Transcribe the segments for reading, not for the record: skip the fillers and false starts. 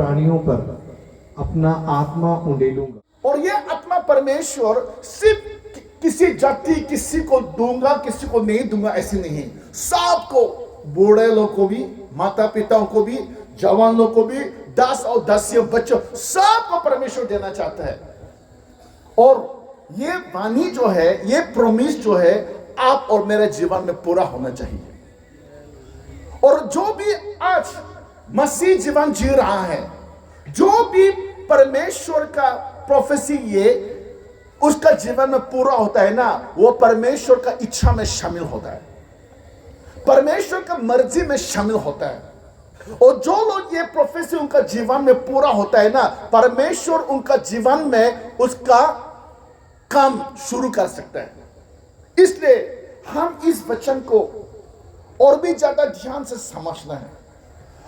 प्राणियों पर अपना आत्मा उंडेलूंगा। और ये आत्मा परमेश्वर सिर्फ किसी जाति, किसी को दूंगा किसी को नहीं दूंगा ऐसे नहीं, सबको, बूढ़े लोग को भी, माता पिताओं को भी, जवान लोग को भी, दास और दासियों, बच्चों, सबको परमेश्वर देना चाहता है। और ये वाणी जो है, ये प्रॉमिस जो है, आप और मेरे जीवन में पूरा होना चाहिए। और जो भी आज मसीह जीवन जी रहा है, जो भी परमेश्वर का प्रोफेसी ये उसका जीवन में पूरा होता है ना, वो परमेश्वर का इच्छा में शामिल होता है, परमेश्वर का मर्जी में शामिल होता है। और जो लोग ये प्रोफेसी उनका जीवन में पूरा होता है ना, परमेश्वर उनका जीवन में उसका काम शुरू कर सकता है। इसलिए हम इस वचन को और भी ज्यादा ध्यान से समझना है,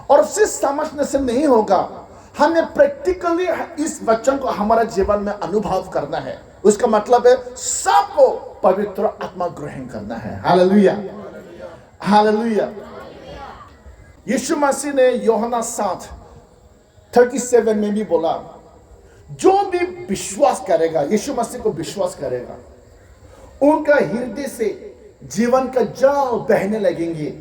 और सिर्फ समझने से नहीं होगा, हमें प्रैक्टिकली इस वचन को हमारा जीवन में अनुभव करना है। उसका मतलब है सबको पवित्र आत्मा ग्रहण करना है। Hallelujah, hallelujah. यीशु मसीह ने यूहन्ना 7:37 में भी बोला, जो भी विश्वास करेगा, यीशु मसीह को विश्वास करेगा, उनका हृदय से जीवन का जल बहने लगेंगे।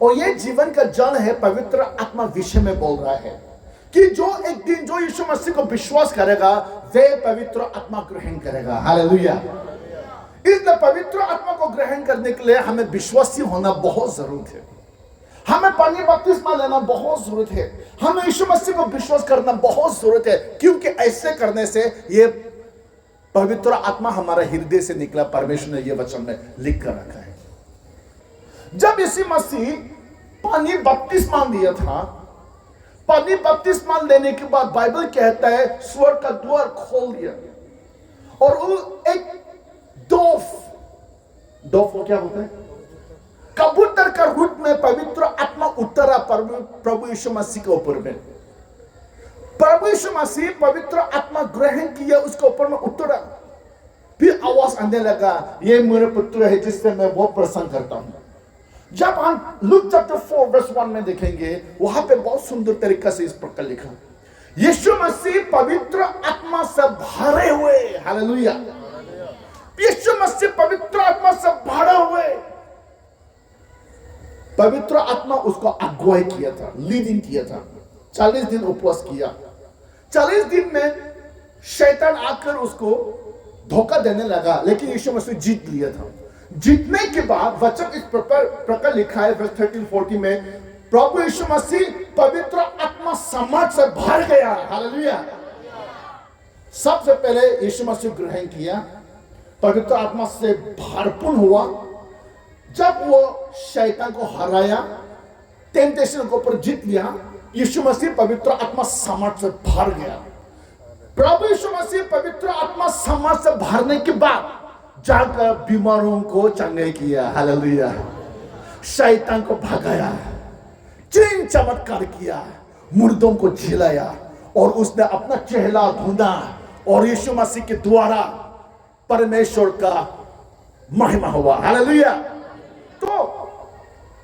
और ये जीवन का जल है, पवित्र आत्मा विषय में बोल रहा है कि जो एक दिन जो यीशु मसीह को विश्वास करेगा, वे पवित्र आत्मा ग्रहण करेगा। हालेलुया। इसलिए पवित्र आत्मा को ग्रहण करने के लिए हमें विश्वासी होना बहुत जरूरत है, हमें पानी बपतिस्मा लेना बहुत जरूरत है, हमें यीशु मसीह को विश्वास करना बहुत जरूरत है, क्योंकि ऐसे करने से ये पवित्र आत्मा हमारा हृदय से निकला। परमेश्वर ने ये वचन में लिख कर रखा है। जब यीशु मसीह पानी बपतिस्मा दिया था, पानी बपतिस्मा लेने के बाद बाइबल कहता है स्वर्ग का द्वार खोल दिया, और वो एक डोव को क्या बोलते हैं, कबूतर का रूप में पवित्र आत्मा उतरा प्रभु यीशु मसीह के ऊपर में। प्रभु यीशु मसीह पवित्र आत्मा ग्रहण किया, उसके ऊपर में उतरा। फिर आवाज आने लगा, ये मेरे पुत्र है जिससे मैं बहुत प्रसन्न करता हूं। जब हम लूक चैप्टर 4:1 में देखेंगे, वहां पे बहुत सुंदर तरीका से इस प्रकार लिखा, यीशु मसीह पवित्र आत्मा से भरे हुए, हालेलुया, यीशु मसीह पवित्र आत्मा से भरे हुए, पवित्र आत्मा उसको अगुवाई किया था, लीडिंग किया था। 40 दिन उपवास किया। 40 दिन में शैतान आकर उसको धोखा देने लगा, लेकिन यीशु मसीह जीत लिया था। जीतने के बाद वचन इस प्रकार लिखा है वर्स 13-14 में, प्रभु यीशु मसीह पवित्र आत्मा समाज से भर गया। हालेलुया। सबसे पहले यीशु मसीह ग्रहण किया, पवित्र आत्मा से भरपूर हुआ। जब वो शैतान को हराया, टेम्पटेशन के ऊपर जीत लिया, यीशु मसीह पवित्र आत्मा समाज से भर गया। प्रभु यीशु मसीह पवित्र आत्मा समाज से भरने के बाद जाकर बीमारों को चंगाई किया। हालेलुया। शैतान को भगाया, चिन्ह चमत्कार किया, मुर्दों को जिलाया, और उसने अपना चेहरा ढूंढा, और यीशु मसीह के द्वारा परमेश्वर का महिमा हुआ। हालेलुया। तो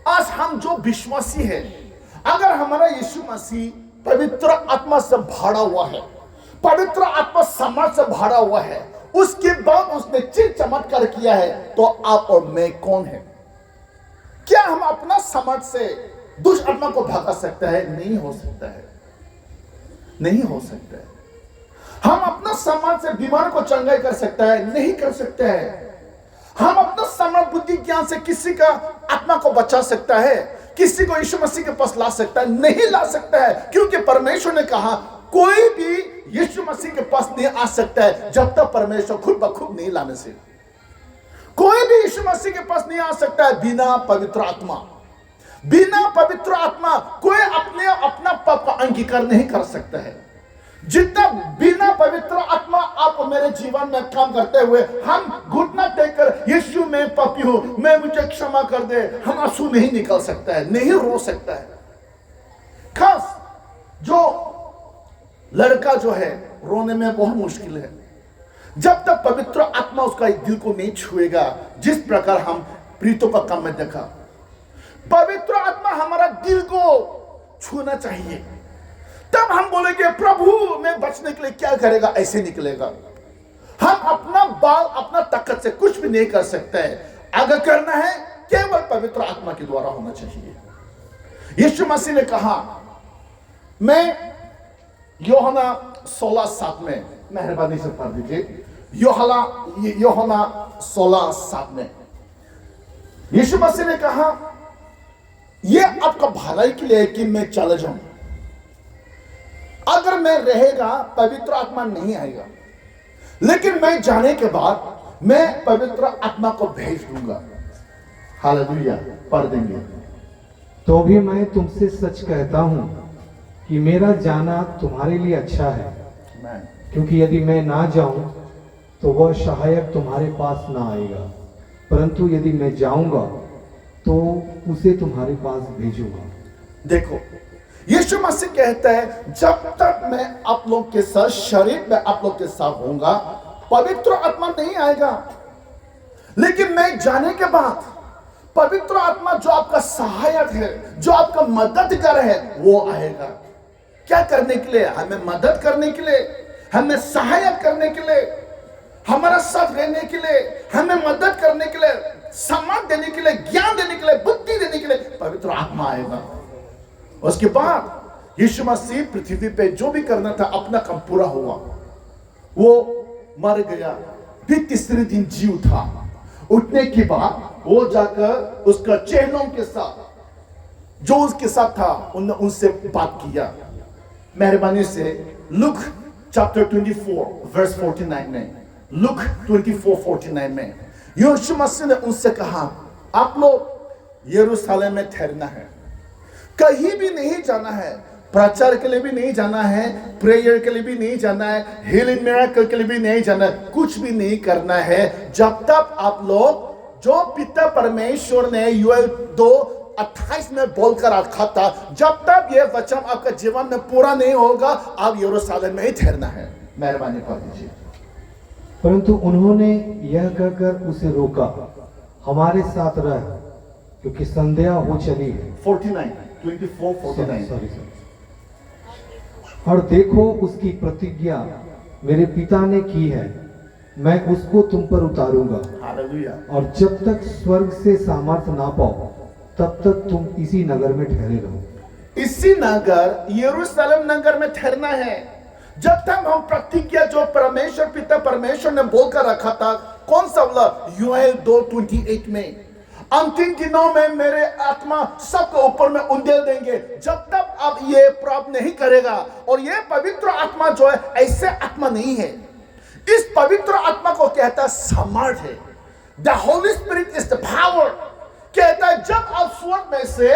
आज हम जो विश्वासी हैं, अगर हमारा यीशु मसीह पवित्र आत्मा से भरा हुआ है, पवित्र आत्मा समाज से भरा हुआ है, उसके बाद उसने चिन्ह चमत्कार किया है, तो आप और मैं कौन है? क्या हम अपना समाज से दुष्ट आत्मा को भगा सकते हैं? नहीं हो सकता है, नहीं हो सकता है। हम अपना समाज से बीमार को चंगाई कर सकता है? नहीं कर सकते हैं। हम अपना समझ बुद्धि ज्ञान से किसी का आत्मा को बचा सकता है? किसी को यीशु मसीह के पास ला सकता है? नहीं ला सकता है, क्योंकि परमेश्वर ने कहा कोई भी यीशु मसीह के पास नहीं आ सकता है जब तक परमेश्वर खुद ब खुद नहीं लाने से। कोई भी यीशु मसीह के पास नहीं आ सकता है बिना पवित्र आत्मा। बिना पवित्र आत्मा कोई अपना पाप का अंगीकार नहीं कर सकता है। जितना बिना पवित्र आत्मा आप मेरे जीवन में काम करते हुए हम घुटना टेककर यीशु मैं पापी हूं, मैं मुझे क्षमा कर दे, हम आंसू नहीं निकल सकता है, नहीं रो सकता है। खास जो लड़का जो है रोने में बहुत मुश्किल है जब तक पवित्र आत्मा उसका दिल को नहीं छुएगा। जिस प्रकार हम प्रीतों का काम में देखा, पवित्र आत्मा हमारा दिल को छूना चाहिए, तब हम बोलेंगे प्रभु मैं बचने के लिए क्या करेगा, ऐसे निकलेगा। हम अपना बाल अपना ताकत से कुछ भी नहीं कर सकते हैं। अगर करना है केवल पवित्र आत्मा के द्वारा होना चाहिए। यीशु मसीह ने कहा, मैं यूहन्ना 16:7 में, मेहरबानी से पढ़ दीजिए, यूहन्ना 16:7 में यीशु मसीह ने कहा, यह आपका भलाई के लिए है कि मैं चला जाऊं। अगर मैं रहेगा पवित्र आत्मा नहीं आएगा, लेकिन मैं जाने के बाद मैं पवित्र आत्मा को भेज दूंगा। हालेलुया, पढ़ देंगे। तो भी मैं तुमसे सच कहता हूं कि मेरा जाना तुम्हारे लिए अच्छा है, क्योंकि यदि मैं ना जाऊं तो वह सहायक तुम्हारे पास ना आएगा, परंतु यदि मैं जाऊंगा तो उसे तुम्हारे पास भेजूंगा। देखो, यीशु मसीह कहता है, जब तक मैं आप लोग के साथ शरीर में आप लोग के साथ होऊंगा पवित्र आत्मा नहीं आएगा, लेकिन मैं जाने के बाद पवित्र आत्मा जो आपका सहायक है, जो आपका मददगार है, वो आएगा। क्या करने के लिए? हमें मदद करने के लिए, हमें सहायक करने के लिए, हमारा साथ रहने के लिए, हमें मदद करने के लिए, सम्मान देने के लिए, ज्ञान देने के लिए, बुद्धि देने के लिए पवित्र आत्मा आएगा। उसके बाद यीशु मसीह पृथ्वी पे जो भी करना था अपना काम पूरा हुआ, वो मर गया, फिर तीसरे दिन जी उठा। उठने के बाद वो जाकर उसका चेलों के साथ जो उसके साथ था उनसे बात किया। मेहरबानी से लुक चैप्टर 24 वर्स 49 में, लुक 24:49 में यीशु मसीह ने उनसे कहा, आप लोग यरूशलेम में ठहरना है, कहीं भी नहीं जाना है, प्रचार के लिए भी नहीं जाना है, प्रेयर के लिए भी नहीं जाना है, हीलिंग मिरेकल के लिए भी नहीं जाना है, कुछ भी नहीं करना है जब तक आप लोग जो पिता परमेश्वर ने यूएल 2:28 में बोलकर रखा था, जब तक यह वचन आपका जीवन में पूरा नहीं होगा आप यरूशलेम में ही ठहरना है। मेहरबानी कर दीजिए। परंतु उन्होंने यह कहकर उसे रोका, हमारे साथ रह, क्योंकि संध्या हो चली है। 24:49 सॉरी। और देखो उसकी प्रतिज्ञा मेरे पिता ने की है, मैं उसको तुम पर उतारूंगा। हालेलुया। और जब तक स्वर्ग से सामर्थ ना पाओ तब तक तुम इसी नगर में ठहरे रहो। इसी नगर यरूशलेम नगर में ठहरना है जब तक हम प्रतिज्ञा जो परमेश्वर पिता परमेश्वर ने बोलकर रखा था, कौन सा वाला? यूएल 2:28 में, अंतिम दिनों में मेरे आत्मा सबके ऊपर में उंडेल देंगे। जब तक आप ये प्राप्त नहीं करेगा, और ये पवित्र आत्मा जो है ऐसे आत्मा नहीं है, इस पवित्र आत्मा को कहता है सामर्थ है। The Holi spirit is the power. कहता है जब आप स्वर्ग में से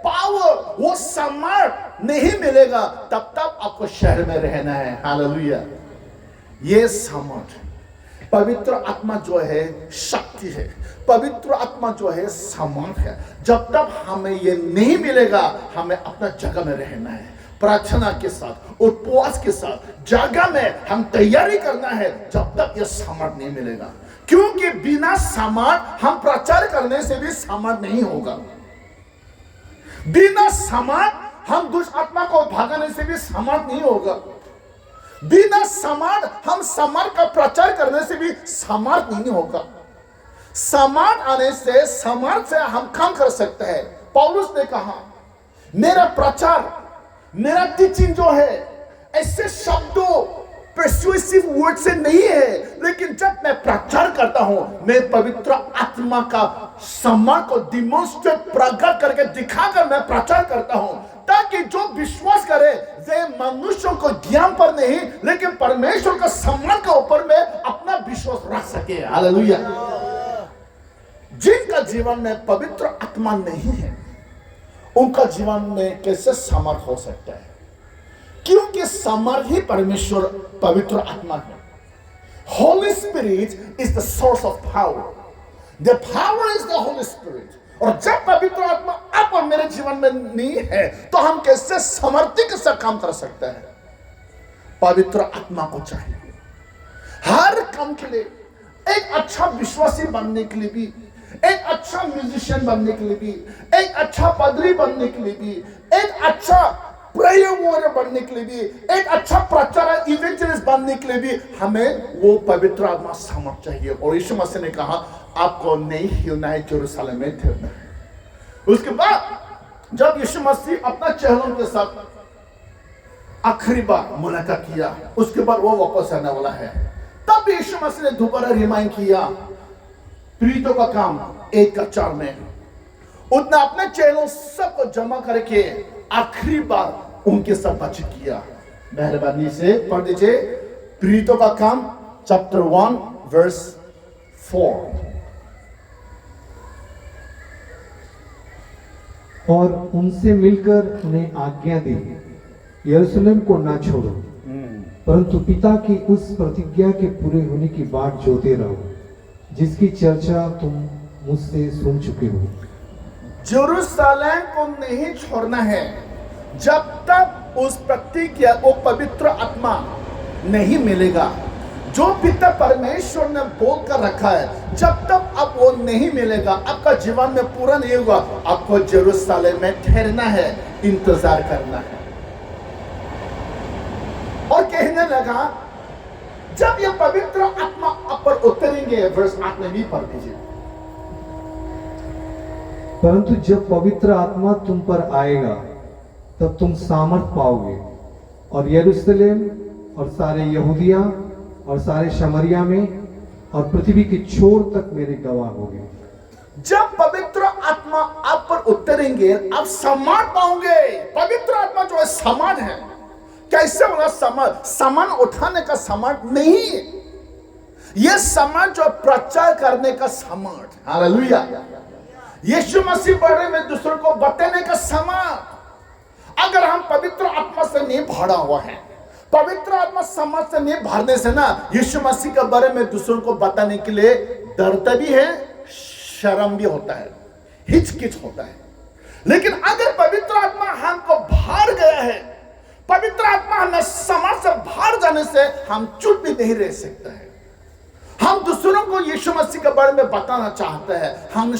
पावर, वो सामर्थ नहीं मिलेगा, तब तक आपको शहर में रहना है। हालेलुया। ये सामर्थ, पवित्र आत्मा जो है शक्ति है, पवित्र आत्मा जो है सामर्थ है। जब तक हमें ये नहीं मिलेगा, हमें अपना जगह में रहना है, प्रार्थना के साथ, उपवास के साथ, जगह में हम तैयारी करना है जब तक ये सामर्थ नहीं मिलेगा। क्योंकि बिना सामर्थ हम प्रचार करने से भी सामर्थ नहीं होगा, बिना सामर्थ हम दुष्ट आत्मा को भागने से भी सामर्थ नहीं होगा, बिना सामर्थ हम सामर्थ का प्रचार करने से भी सामर्थ नहीं होगा। सामर्थ आने से, सामर्थ से हम काम कर सकते हैं। पौलुस ने कहा, मेरा प्रचार, मेरा टीचिंग जो है ऐसे शब्दों persuasive वर्ड से नहीं है, लेकिन जब मैं प्रचार करता हूं, मैं पवित्र आत्मा का सामर्थ को डिमोन्स्ट्रेट, प्रकट करके दिखाकर मैं प्रचार करता हूं, ताकि जो विश्वास करे वे मनुष्यों को ज्ञान पर नहीं लेकिन परमेश्वर का सामर्थ के ऊपर में अपना विश्वास रख सके। हालेलुया। जिनका जीवन में पवित्र आत्मा नहीं है, उनका जीवन में कैसे सामर्थ हो सकता है? क्योंकि सामर्थ ही परमेश्वर पवित्र आत्मा है। Holi spirit is the source of power. The power is the Holi spirit. और जब पवित्र आत्मा आप और मेरे जीवन में नहीं है, तो हम कैसे समर्थी के साथ काम कर सकते हैं? पवित्र आत्मा को चाहिए हर काम के लिए। एक अच्छा विश्वासी बनने के लिए भी, एक अच्छा म्यूजिशियन बनने के लिए भी, एक अच्छा पादरी बनने के लिए भी, एक अच्छा प्रेयर वॉरियर बनने के लिए भी, एक अच्छा प्रचारक इवेंजलिस्ट बनने के लिए भी हमें वो पवित्र आत्मा सामर्थ चाहिए। और यीशु मसीह ने कहा आपको नहीं हिलना है, यरूशलेम में ठहरना है। उसके बाद जब यीशु मसीह अपना चेलों के साथ आखिरी बार मुलाकात किया, उसके बाद वो वापस आने वाला है, तब यीशु मसीह ने दोबारा रिमाइंड किया प्रीतों का काम 1:4 में उतना अपने चेलों सबको जमा करके आखिरी बार उनके साथ बातचीत किया। मेहरबानी से पढ़ दीजिए प्रीतों का काम चैप्टर 1 वर्स 4। और उनसे मिलकर उन्हें आज्ञा दी यरूशलेम को ना छोड़ो, परंतु पिता की उस प्रतिज्ञा के पूरे होने की बाट जोते रहो जिसकी चर्चा तुम मुझसे सुन चुके हो। यरूशलेम को नहीं छोड़ना है जब तक उस प्रतिज्ञा वो पवित्र आत्मा नहीं मिलेगा जो पिता परमेश्वर ने बोल कर रखा है। जब तक अब वो नहीं मिलेगा, आपका जीवन में पूरा नहीं होगा, आपको यरूशलेम में ठहरना है, इंतजार करना है। और कहने लगा जब ये पवित्र आत्मा आप पर उतरेंगे, वर्ष 8 में भी पढ़ दीजिए। परंतु जब पवित्र आत्मा तुम पर आएगा तब तुम सामर्थ पाओगे और यरूशलेम और सारे यहूदिया और सारे शमरिया में और पृथ्वी के छोर तक मेरे गवाह होगे। जब पवित्र आत्मा आप पर उतरेंगे आप सामर्थ पाओगे। पवित्र आत्मा जो है सामान है। कैसे होगा सामर्थ? सामान उठाने का सामर्थ नहीं, यह सामान जो प्रचार करने का सामर्थ। हालेलुया। यीशु मसीह बारे में दूसरों को बताने का सामर्थ। अगर हम पवित्र आत्मा से नहीं भरा हुआ है, पवित्र आत्मा समाज से नहीं भरने से ना यीशु मसीह के बारे में दूसरों को बताने के लिए डरता भी है, शर्म भी होता है, हिचकिच होता है। लेकिन अगर पवित्र आत्मा हमको भर गया है, पवित्र आत्मा हमें समाज से बाहर जाने से हम चुप भी नहीं रह सकते हैं। हम दूसरों को यीशु मसीह के बारे में बताना चाहते हैं, हम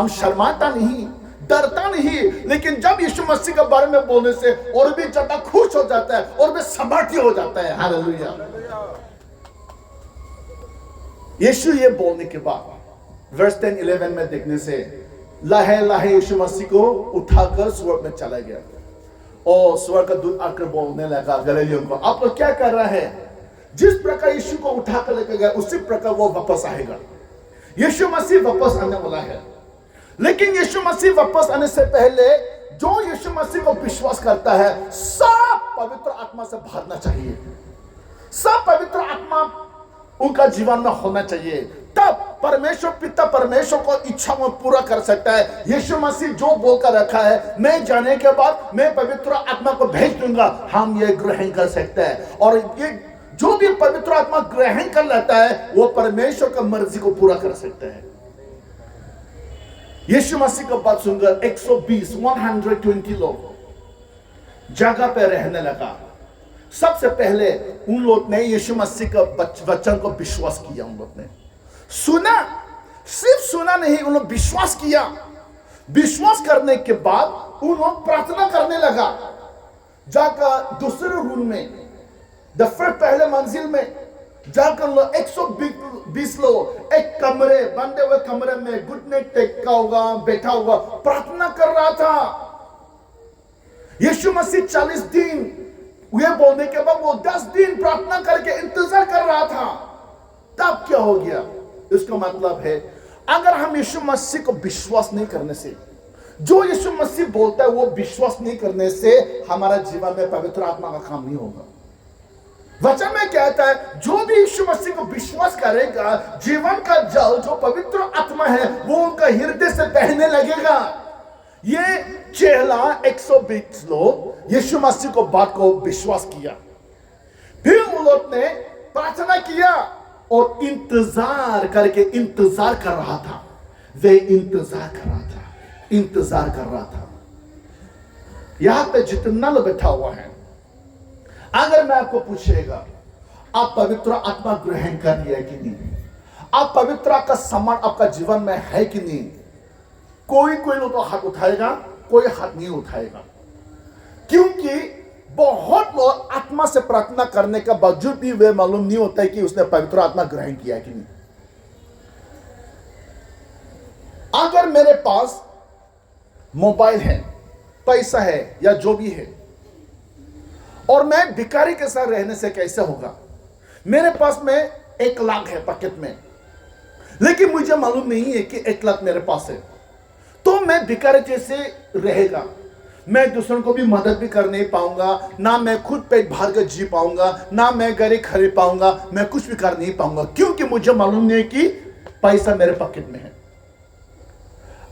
शर्माता नहीं, डरता नहीं। लेकिन जब यीशु मसीह के बारे में बोलने से और भी ज्यादा खुश हो जाता है और भी समर्थी हो जाता है। हालेलुया। यीशु ये बोलने के बाद वर्स 10-11 में देखने से लाहे लाहे यीशु मसीह को उठाकर स्वर्ग में चला गया और स्वर्ग का दूत आकर बोलने लगा गलीलियों को, आप लोग क्या कर रहे हैं? जिस प्रकार यीशु को उठाकर लेकर गया उसी प्रकार वो वापस आएगा। यीशु मसीह वापस आने वाला है। लेकिन यीशु मसीह वापस आने से पहले जो यीशु मसीह को विश्वास करता है सब पवित्र आत्मा से भरना चाहिए, सब पवित्र आत्मा उनका जीवन में होना चाहिए। तब परमेश्वर पिता परमेश्वर को इच्छा में पूरा कर सकता है। यीशु मसीह जो बोलकर रखा है, मैं जाने के बाद मैं पवित्र आत्मा को भेज दूंगा, हम ये ग्रहण कर सकते हैं। और ये जो भी पवित्र आत्मा ग्रहण कर लेता है वो परमेश्वर का मर्जी को पूरा कर सकता है। यीशु मसीह का बात सुनकर 120 लोग जगह पे रहने लगा। सबसे पहले उन लोग ने यीशु मसीह का वचन को विश्वास किया। उन लोग ने सुना, सिर्फ सुना नहीं, उन लोग विश्वास किया। विश्वास करने के बाद उन लोग प्रार्थना करने लगा। जाकर दूसरे रूम में, पहले मंजिल में जाकर लोग 120 लोग एक कमरे, बंदे हुए कमरे में घुटने टेका होगा, बैठा होगा, प्रार्थना कर रहा था। यीशु मसीह 40 दिन ये बोलने के बाद वो 10 दिन प्रार्थना करके इंतजार कर रहा था। तब क्या हो गया? इसका मतलब है अगर हम यीशु मसीह को विश्वास नहीं करने से, जो यीशु मसीह बोलता है वो विश्वास नहीं करने से हमारा जीवन में पवित्र आत्मा का काम नहीं होगा। वचन में कहता है जो भी यीशु मसीह को विश्वास करेगा, जीवन का जल जो पवित्र आत्मा है वो उनका हृदय से बहने लगेगा। ये चेला 120 लोग यीशु मसीह को बात को विश्वास किया। फिर उन लोग ने प्रार्थना किया और इंतजार करके इंतजार कर रहा था। वे इंतजार कर रहा था, इंतजार कर रहा था। यहां पे जितना लोग बैठा हुआ है, अगर मैं आपको पूछेगा आप पवित्र आत्मा ग्रहण कर लिया कि नहीं, आप पवित्र का सम्मान आपका जीवन में है कि नहीं, कोई लोग तो हाथ उठाएगा, कोई हाथ नहीं उठाएगा। क्योंकि बहुत लोग आत्मा से प्रार्थना करने का बावजूद भी वे मालूम नहीं होता है कि उसने पवित्र आत्मा ग्रहण किया कि नहीं। अगर मेरे पास मोबाइल है, पैसा है या जो भी है, और मैं भिखारी के साथ रहने से कैसे होगा? मेरे पास में 1 लाख है पॉकेट में, लेकिन मुझे मालूम नहीं है कि 1 लाख मेरे पास है, तो मैं भिखारी जैसे रहेगा। मैं दूसरों को भी मदद भी कर नहीं पाऊंगा, ना मैं खुद पेट भर कर जी पाऊंगा, ना मैं गाड़ी खरीद पाऊंगा, मैं कुछ भी कर नहीं पाऊंगा, क्योंकि मुझे मालूम नहीं है कि पैसा मेरे पॉकेट में है।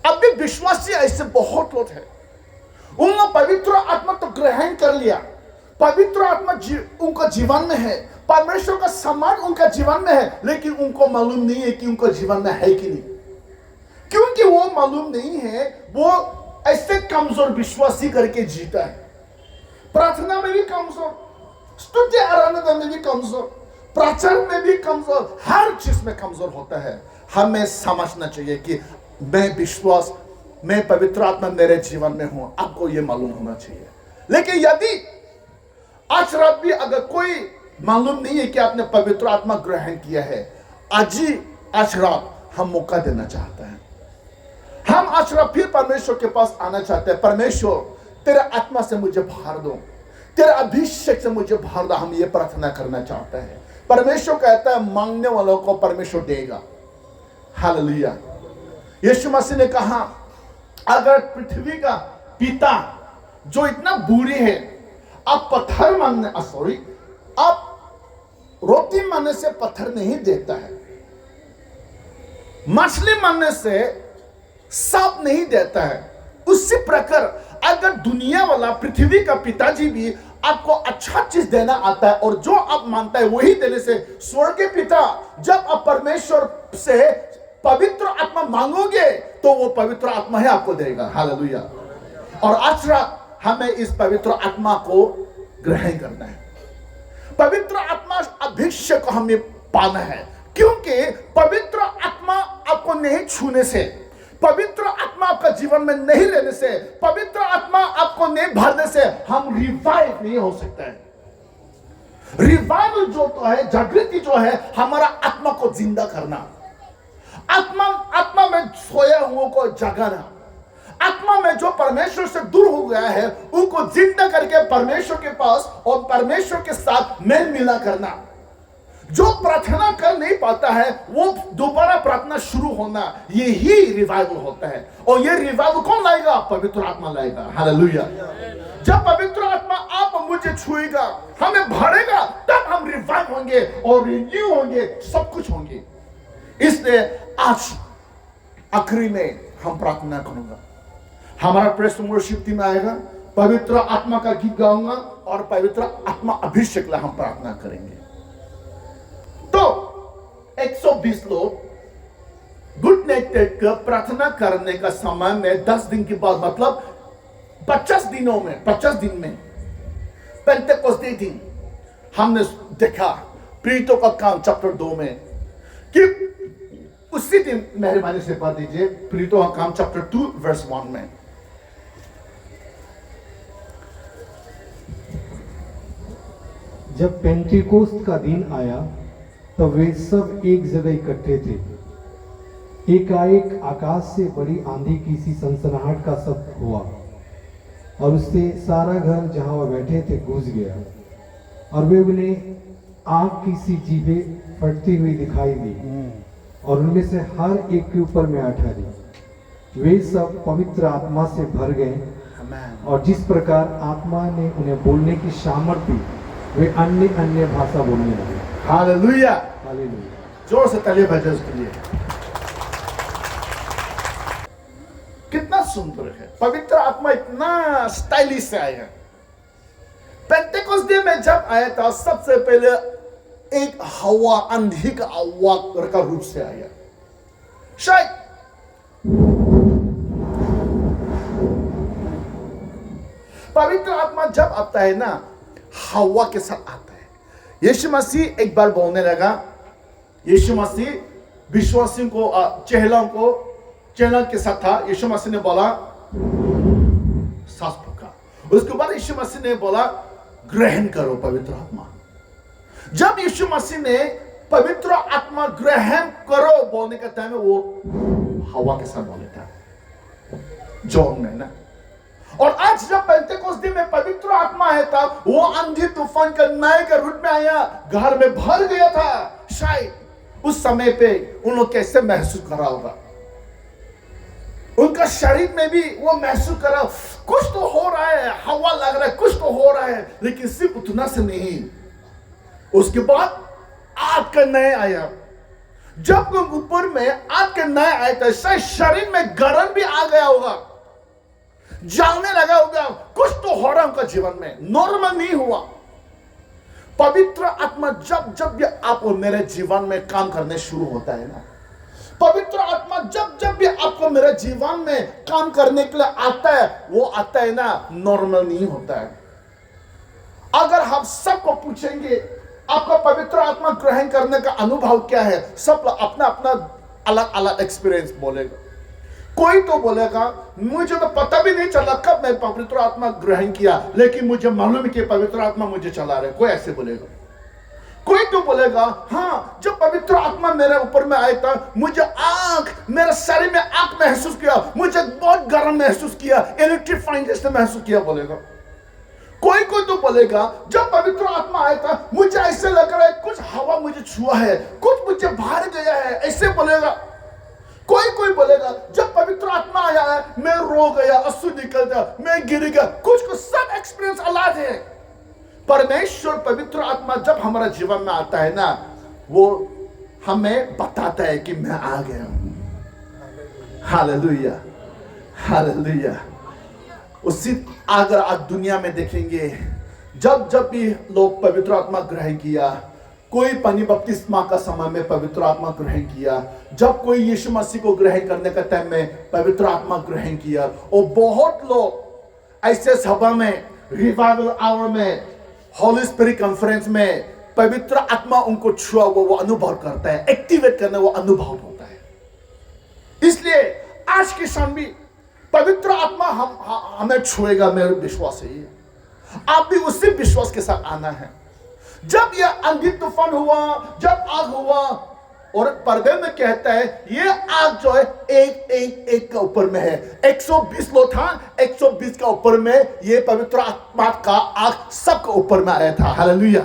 अभी विश्वासी ऐसे बहुत लोग हैं, उन्होंने पवित्र आत्मा तो ग्रहण कर लिया, पवित्र आत्मा उनका जीवन में है, परमेश्वर का सम्मान उनका जीवन में है, लेकिन उनको मालूम नहीं है कि उनका जीवन में है कि नहीं। क्योंकि वो मालूम नहीं है, वो ऐसे कमजोर विश्वासी करके जीता है। प्रार्थना में भी कमजोर, स्तुति आराधना में भी कमजोर, प्रचार में भी कमजोर, हर चीज में कमजोर होता है। हमें समझना चाहिए कि मैं पवित्र आत्मा मेरे जीवन में हूं, आपको यह मालूम होना चाहिए। लेकिन यदि आज रात भी अगर कोई मालूम नहीं है कि आपने पवित्र आत्मा ग्रहण किया है, आज रात हम मौका देना चाहते हैं। हम आज रात फिर परमेश्वर के पास आना चाहते हैं। परमेश्वर, तेरे आत्मा से मुझे भर दो, तेरे अभिषेक से मुझे भर दो। हम ये प्रार्थना करना चाहते हैं। परमेश्वर कहता है मांगने वालों को परमेश्वर देगा। हालेलुया। यीशु मसीह ने कहा, अगर पृथ्वी का पिता जो इतना बुरी है, आप पत्थर मांगने आप रोटी मांगने से पत्थर नहीं देता है, मछली मांगने से सांप नहीं देता है, उसी प्रकार अगर दुनिया वाला पृथ्वी का पिताजी भी आपको अच्छा चीज देना आता है और जो आप मानता है वही देने से स्वर्गीय पिता, जब आप परमेश्वर से पवित्र आत्मा मांगोगे तो वो पवित्र आत्मा ही आपको देगा। हालेलुया। और आज रात हमें इस पवित्र आत्मा को ग्रहण करना है। पवित्र आत्मा अभिषेक को हमें पाना है, क्योंकि पवित्र आत्मा आपको नहीं छूने से, पवित्र आत्मा आपका जीवन में नहीं लेने से, पवित्र आत्मा आपको नहीं भरने से हम रिवाइव नहीं हो सकता है। रिवाइवल जो तो है, जागृति जो है, हमारा आत्मा को जिंदा करना, आत्मा में सोया हुआ को जगाना, आत्मा में जो परमेश्वर से दूर हो गया है उनको जिंदा करके परमेश्वर के पास और परमेश्वर के साथ मेल मिला करना। जो प्रार्थना कर नहीं पाता है वो दोबारा प्रार्थना शुरू होना, यही रिवाइवल होता है। और ये रिवाइवल कौन लाएगा? पवित्र आत्मा लाएगा। हालेलुया। जब पवित्र आत्मा आप मुझे छुएगा, हमें भरेगा, तब हम रिवाइव होंगे और रिन्यू होंगे, सब कुछ होंगे। इसलिए आज आखिरी में हम प्रार्थना करूंगा। हमारा प्रेस वर्शिप टीम आएगा, पवित्र आत्मा का गीत गाऊंगा और पवित्र आत्मा अभिषेक ला हम प्रार्थना करेंगे। तो 120 लोग गुड प्रार्थना करने का समय में 10 दिन के बाद, मतलब 50 दिन में पेंटेकोस्ते दिन हमने देखा प्रीतों का काम चैप्टर 2 में कि उसी दिन, मेहरबानी से पढ़ दीजिए प्रीतों का काम चैप्टर 2 वर्स 1 में। जब पेंटिकोस्त का दिन आया तब वे सब एक जगह इकट्ठे थे। एकाएक आकाश से बड़ी आंधी की सी सनसनाहट का शब्द हुआ और उससे सारा घर जहां वह बैठे थे गूंज गया, और वे उन्हें आग की सी जीभें फटती हुई दिखाई दी और उनमें से हर एक के ऊपर में आ ठहरी। वे सब पवित्र आत्मा से भर गए और जिस प्रकार आत्मा ने उन्हें बोलने की सामर्थ्य दी, वे अन्य अन्य भाषा बोलने लगे। हालेलुया। हालेलुया। जोर से तालियां बजाओ उसके लिए। कितना सुंदर है, पवित्र आत्मा इतना स्टाइलिश से आया। पेंटेकोस्ते में जब आया था, सबसे पहले एक हवा, आंधी का हवा का रूप से आया। शायद पवित्र आत्मा जब आता है ना, हवा के साथ आता है। यीशु मसीह एक बार बोलने लगा, यीशु मसीह विश्वासियों को, चेलों के साथ था। यीशु मसीह ने बोला सांस फूंका, उसके बाद यीशु मसीह ने बोला ग्रहण करो पवित्र आत्मा। जब यीशु मसीह ने पवित्र आत्मा ग्रहण करो बोलने का टाइम में वो हवा के साथ बोले था जॉन में ना। और आज जब पेंटेकोस्त दिन में पवित्र आत्मा है था, वो आंधी तूफान का नाय के रूप में आया, घर में भर गया था। शायद उस समय पे उन लोग कैसे महसूस कर रहा होगा, उनका शरीर में भी वो महसूस कर रहा, कुछ तो हो रहा है, हवा लग रहा है, कुछ तो हो रहा है, लेकिन सिर्फ उतना से नहीं। उसके बाद आग का नय आया। जब ऊपर में आग का नय आया था, शायद शरीर में गरम भी आ गया होगा, जलने लगा होगा, कुछ तो हो रहा उनका जीवन में, नॉर्मल नहीं हुआ। पवित्र आत्मा जब जब भी आप और मेरे जीवन में काम करने शुरू होता है ना, पवित्र आत्मा जब जब भी आपको मेरे जीवन में काम करने के लिए आता है, वो आता है ना, नॉर्मल नहीं होता है। अगर हम सबको पूछेंगे आपका पवित्र आत्मा ग्रहण करने का अनुभव क्या है, सब अपना अपना अलग अलग एक्सपीरियंस बोलेगा। कोई तो बोलेगा मुझे तो पता भी नहीं चला कब मैं पवित्र आत्मा ग्रहण किया, लेकिन मुझे मालूम है कि पवित्र आत्मा मुझे चला रहा है, कोई ऐसे बोलेगा। कोई तो बोलेगा हाँ, जब पवित्र आत्मा मेरे ऊपर में आया था, मुझे आग, मेरे शरीर में आग महसूस किया, मुझे बहुत गर्म महसूस किया, इलेक्ट्रीफाइंग जैसे महसूस किया बोलेगा। कोई कोई तो बोलेगा जब पवित्र आत्मा आया था, मुझे ऐसे लग रहा है कुछ हवा मुझे छुआ है, कुछ मुझे बाहर गया है, ऐसे बोलेगा। कोई कोई बोलेगा जब पवित्र आत्मा आया है, मैं रो गया, आंसू निकल गया, मैं गिर गया, कुछ सब एक्सपीरियंस अलग है। परमेश्वर पवित्र आत्मा जब हमारा जीवन में आता है ना, वो हमें बताता है कि मैं आ गया हूं। Hallelujah, hallelujah. उसी अगर आज दुनिया में देखेंगे, जब जब भी लोग पवित्र आत्मा ग्रहण किया, कोई पानी बपतिस्मा का समय में पवित्र आत्मा ग्रहण किया, जब कोई यीशु मसीह को ग्रहण करने का टाइम में पवित्र आत्मा ग्रहण किया, और बहुत लोग ऐसे सभा में, रिवाइवल आवर में, होली स्पिरिट कॉन्फ्रेंस में पवित्र आत्मा उनको छुआ हुआ वो अनुभव करता है, एक्टिवेट करने वो अनुभव होता है। इसलिए आज के शाम भी पवित्र आत्मा हमें छुएगा, मेरा विश्वास है। आप भी उसी विश्वास के साथ आना है। जब यह आंधी तूफान हुआ, जब आग हुआ, और पर्दे में कहता है ये आग जो है एक का ऊपर में है, 120 लोग था, 120 का ऊपर में ये पवित्र आत्मा का आग सबके ऊपर में आया था। हालेलुया।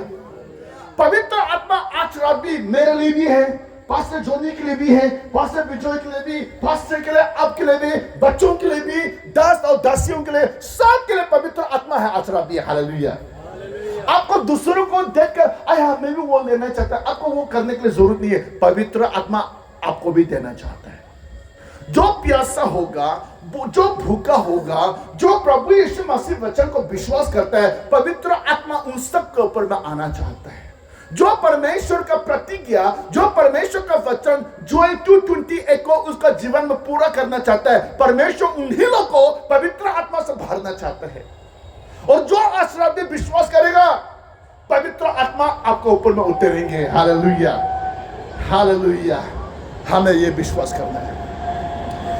पवित्र आत्मा आज रात भी मेरे लिए भी है, पास्टर जोनी के लिए भी है, पास्टर विजय के लिए भी, पास्टर के लिए, आपके लिए भी, बच्चों के लिए भी, दास और दासियों के लिए, सबके लिए पवित्र आत्मा है आज रात भी। हालेलुया। आपको दूसरों को देखकर आया मैं भी वो लेना चाहता है, आपको वो करने के लिए जरूरत नहीं है। पवित्र आत्मा आपको भी देना चाहता है। जो प्यासा होगा, जो भूखा होगा, जो प्रभु यीशु मसीह वचन को विश्वास करता है, पवित्र आत्मा उन सब के ऊपर में आना चाहता है। जो परमेश्वर का प्रतिज्ञा, जो परमेश्वर का वचन, जो 2:21 को उसका जीवन में पूरा करना चाहता है, परमेश्वर उन्हीं लोगों को पवित्र आत्मा से भरना चाहता है। और जो आश्रय में विश्वास करेगा, पवित्र आत्मा आपके ऊपर में उतरेंगे। Hallelujah, hallelujah. हमें यह विश्वास करना है।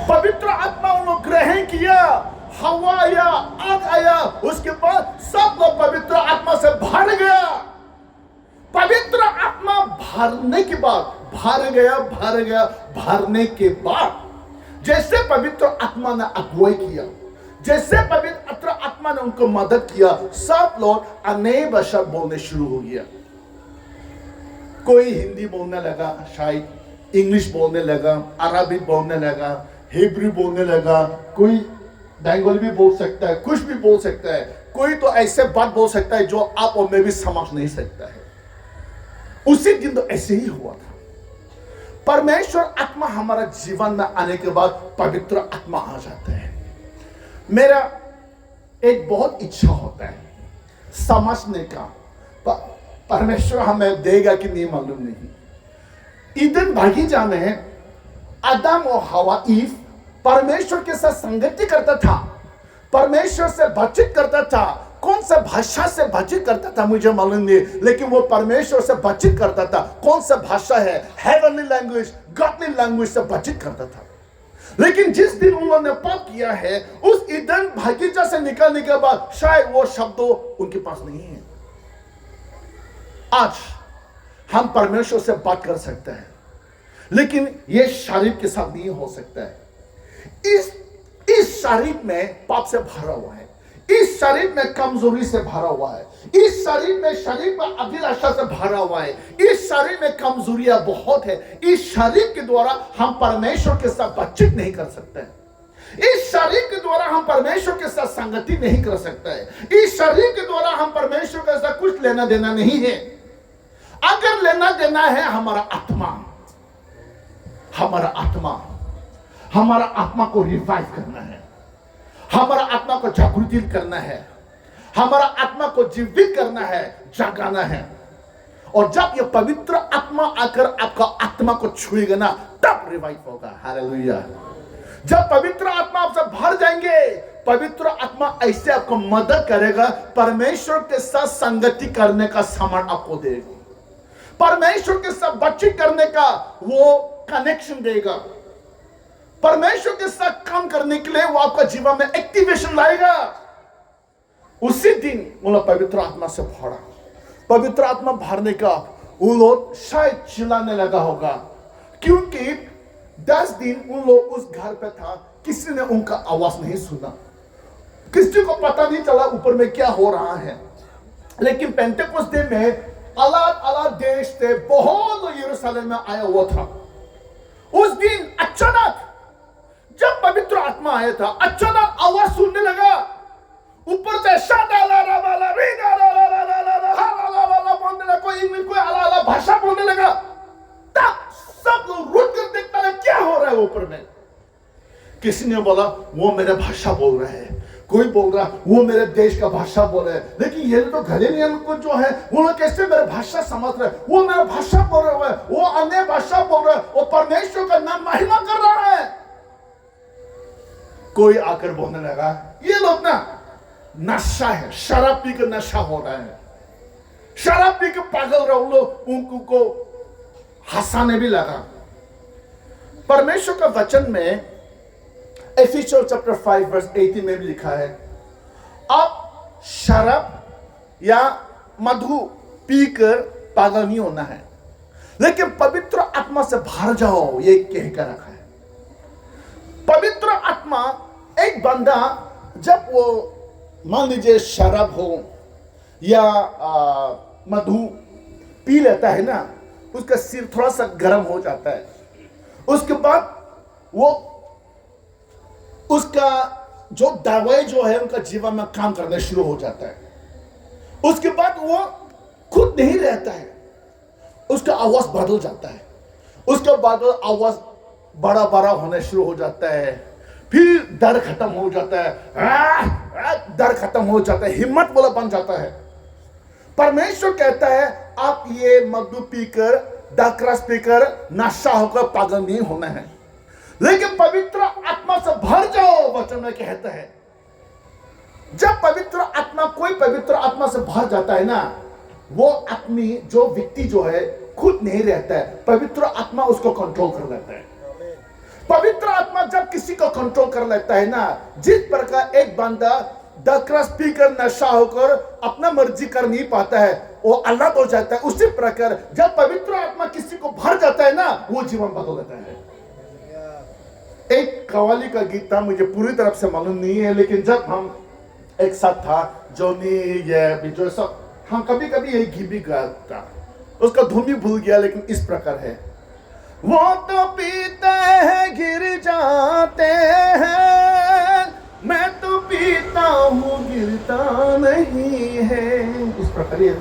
पवित्र आत्मा उन्होंने ग्रहण किया, हवा आया, आग आया, उसके बाद सब लोग पवित्र आत्मा से भर गया। पवित्र आत्मा भरने के बाद, भरने के बाद जैसे पवित्र आत्मा ने अगुवाई किया, जैसे पवित्र आत्मा ने उनको मदद किया, सब लोग अनेक भाषा बोलने शुरू हो गया। कोई हिंदी बोलने लगा, शायद इंग्लिश बोलने लगा, अरबी बोलने लगा, हिब्रू बोलने लगा, कोई बंगाली भी बोल सकता है, कुछ भी बोल सकता है। कोई तो ऐसे बात बोल सकता है जो आप और मैं भी समझ नहीं सकता है। उसी दिन तो ऐसे ही हुआ था। परमेश्वर आत्मा हमारा जीवन में आने के बाद पवित्र आत्मा आ जाता है। मेरा एक बहुत इच्छा होता है समझने का, परमेश्वर हमें देगा कि नहीं मालूम नहीं। ईदन बगीचा में आदम और हवा, ईव परमेश्वर के साथ संगति करता था, परमेश्वर से बातचीत करता था। कौन सा भाषा से बातचीत करता था मुझे मालूम नहीं, लेकिन वो परमेश्वर से बातचीत करता था। कौन सा भाषा है? हेवनली लैंग्वेज, गॉडली लैंग्वेज से बातचीत करता था। लेकिन जिस दिन उन्होंने पाप किया है, उस ईदन बगीचा से निकलने के बाद शायद वो शब्द उनके पास नहीं है। आज हम परमेश्वर से बात कर सकते हैं, लेकिन ये शरीर के साथ नहीं हो सकता है। इस शरीर में पाप से भरा हुआ है, इस शरीर में कमजोरी से भरा हुआ है, इस शरीर में अभिलाषा से भरा हुआ है, इस शरीर में कमजोरियां बहुत है। इस शरीर के द्वारा हम परमेश्वर के साथ बातचीत नहीं कर सकते हैं। इस शरीर के द्वारा हम परमेश्वर के साथ संगति नहीं कर सकते हैं। इस शरीर के द्वारा हम परमेश्वर के साथ कुछ लेना देना नहीं है। अगर लेना देना है हमारा आत्मा को रिवाइव करना है, हमारा आत्मा को जागृति करना है, हमारा आत्मा को जीवित करना है, जगाना है। और जब ये पवित्र आत्मा आकर आपका आत्मा को छुएगा ना, तब रिवाइव होगा। हालेलुया। जब पवित्र आत्मा आपसे भर जाएंगे, पवित्र आत्मा ऐसे आपको मदद करेगा, परमेश्वर के साथ संगति करने का सामर्थ्य आपको देगा, परमेश्वर के साथ बातचीत करने का वो कनेक्शन देगा, परमेश्वर के साथ काम करने के लिए वो आपका जीवन में एक्टिवेशन लाएगा। उसी दिन वो लोग पवित्र आत्मा से भरा, पवित्र आत्मा भरने का वो लोग शायद चिल्लाने लगा होगा, क्योंकि 10 दिन उन लोग उस घर पे था, किसी ने उनका आवाज नहीं सुना, किसी को पता नहीं चला ऊपर में क्या हो रहा है। लेकिन पेंटेकोस्ते में अलग अलग देश से बहुत लोग यरूशलेम में आया हुआ था। उस दिन अचानक जब पवित्र आत्मा आया था, अचानक आवाज सुनने लगा ऊपर से, बोलने लगा, कोई इंग्लिश, कोई अलग भाषा बोलने लगा। तब सब लोग रुक कर देखता है क्या हो रहा है ऊपर में। किसी ने बोला वो मेरे भाषा बोल रहे हैं, कोई बोल रहा वो मेरे देश का भाषा बोल रहे हैं। लेकिन ये तो गलीलियन को जो है वो लोग कैसे मेरे भाषा समझ रहे, वो मेरा भाषा बोल रहे हैं, वो अन्य भाषा बोल रहे हैं, वो परमेश्वर का नाम महिमा कर रहा है। कोई आकर बोलने लगा ये लोग ना नशा है, शराब पी कर नशा हो रहा है, शराब पी के पागल रहो लोग, उनको हंसाने भी लगा। परमेश्वर का वचन में एफिसियंस चैप्टर 5 वर्स 18 में भी लिखा है, आप शराब या मधु पीकर पागल नहीं होना है, लेकिन पवित्र आत्मा से भर जाओ, ये कहकर रखा है। पवित्र आत्मा, एक बंदा जब वो मान लीजिए शराब हो या मधु पी लेता है ना, उसका सिर थोड़ा सा गर्म हो जाता है, उसके बाद वो उसका जो दवाई जो है उनका जीवन में काम करना शुरू हो जाता है। उसके बाद वो खुद नहीं रहता है, उसका आवाज बदल जाता है, उसके बाद आवाज बड़ा बड़ा होने शुरू हो जाता है, फिर डर खत्म हो जाता है, डर खत्म हो जाता है, हिम्मत वाला बन जाता है। परमेश्वर कहता है आप ये मधु पीकर, दाखरस पीकर नशा होकर पागल नहीं होना है, लेकिन पवित्र आत्मा से भर जाओ। वचन में कहता है जब पवित्र आत्मा, कोई पवित्र आत्मा से भर जाता है ना, वो अपनी जो व्यक्ति जो है खुद नहीं रहता है, पवित्र आत्मा उसको कंट्रोल कर लेता है। पवित्र आत्मा जब किसी को कंट्रोल कर लेता है ना, जिस प्रकार एक बंदा दाखरस पीकर नशा होकर अपना मर्जी कर नहीं पाता है, वो अलग हो जाता है, उसी प्रकार जब पवित्र आत्मा किसी को भर जाता है ना, वो जीवन बदल देता है। एक कव्वाली का गीत था, मुझे पूरी तरफ से मालूम नहीं है, लेकिन जब हम एक साथ था, जोनी ये जो सब, हम कभी कभी एक गीत भी गाता, उसका धुन भी भूल गया, लेकिन इस प्रकार है, वो तो पीते हैं गिर जाते हैं, मैं तो पीता हूँ गिरता नहीं है, इस प्रकार है।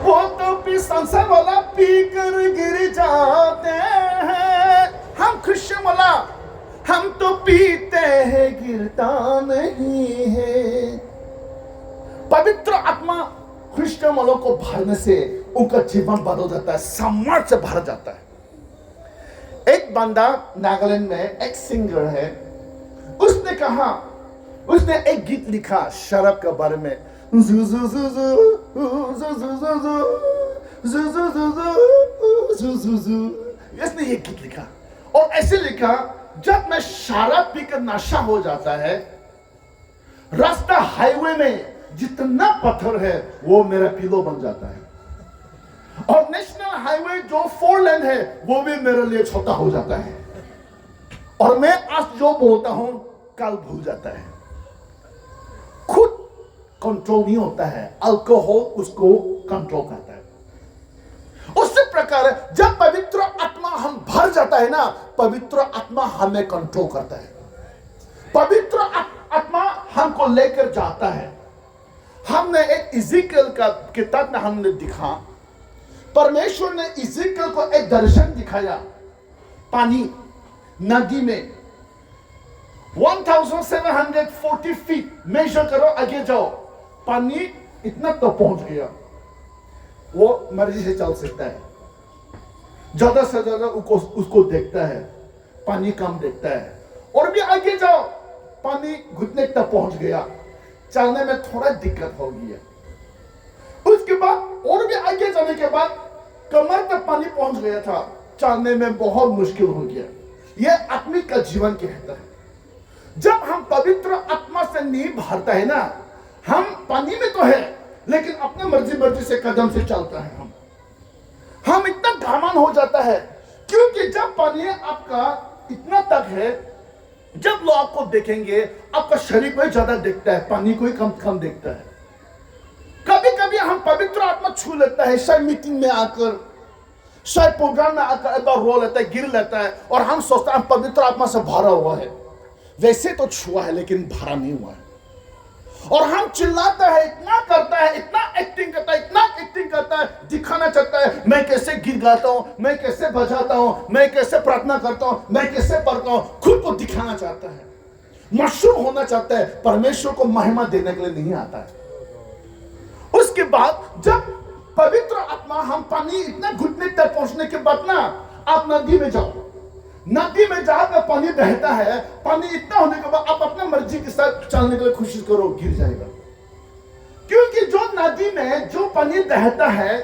वो तो पी संसार वाला पी कर गिर जाते हैं, हम खुश वाला हम तो पीते हैं गिरता नहीं है। पवित्र आत्मा ख्रिस्टन वालों को भरने से उनका जीवन बदल जाता है, सामर्थ्य से भर जाता है। एक बंदा नागालैंड में एक सिंगर है, उसने कहा, उसने एक गीत लिखा शराब के बारे में, इसने ये गीत लिखा और ऐसे लिखा, जब मैं शराब पीकर नशा हो जाता है, रास्ता हाईवे में जितना पत्थर है वो मेरा पिलो बन जाता है, और नेशनल हाईवे जो 4 लेन है वो भी मेरे लिए छोटा हो जाता है, और मैं आज जो बोलता हूं कल भूल जाता है। खुद कंट्रोल नहीं होता है, अल्कोहल उसको कंट्रोल करता है। उसी प्रकार जब पवित्र आत्मा हम भर जाता है ना, पवित्र आत्मा हमें कंट्रोल करता है, पवित्र आत्मा हमको लेकर जाता है। हमने एक इज़ेकियल का किताब में हमने दिखा, परमेश्वर ने इज़ेकियल को एक दर्शन दिखाया, पानी नदी में 1740 फीट मेजर करो, आगे जाओ, पानी इतना तो पहुंच गया, वो मर्जी से चल सकता है, ज्यादा से ज्यादा उसको देखता है, पानी कम देखता है, और भी आगे जाओ, पानी घुटने तक पहुंच गया, चलने में थोड़ा दिक्कत हो गया। उसके बाद और भी आगे जाने के बाद कमर तक पानी पहुंच गया था, चलने में बहुत मुश्किल हो गया। यह आत्मिक का जीवन कहता है। जब हम पवित्र आत्मा से नहीं भरता है ना, हम पानी में तो है लेकिन अपने मर्जी से कदम से चलता है, हम इतना घमंड हो जाता है, क्योंकि जब पानी आपका इतना तक है, जब लोग आपको देखेंगे आपका शरीर कोई ज्यादा देखता है, पानी कोई कम देखता है। कभी कभी हम पवित्र आत्मा छू लेता है, शायद मीटिंग में आकर, शायद प्रोग्राम में आकर एक बार रो लेता है, गिर लेता है, और हम सोचते हैं पवित्र आत्मा से भरा हुआ है। वैसे तो छुआ है लेकिन भरा नहीं हुआ है, और हम चिल्लाता है, इतना करता है, इतना एक्टिंग करता है, दिखाना चाहता है, मैं कैसे गिर गाता हूं, मैं कैसे बजाता हूं, मैं कैसे प्रार्थना करता हूं, मैं कैसे पढ़ता हूं, खुद को दिखाना चाहता है, मशहूर होना चाहता है, परमेश्वर को महिमा देने के लिए नहीं आता है। उसके बाद जब पवित्र आत्मा, हम पानी इतना घुटने तक पहुंचने के बाद ना, आप नदी में जाओ, नदी में जहां पे पानी बहता है, पानी इतना होने के बाद आप अपना मर्जी के साथ चलने के लिए कोशिश करो, गिर जाएगा। क्योंकि जो नदी में जो पानी बहता है,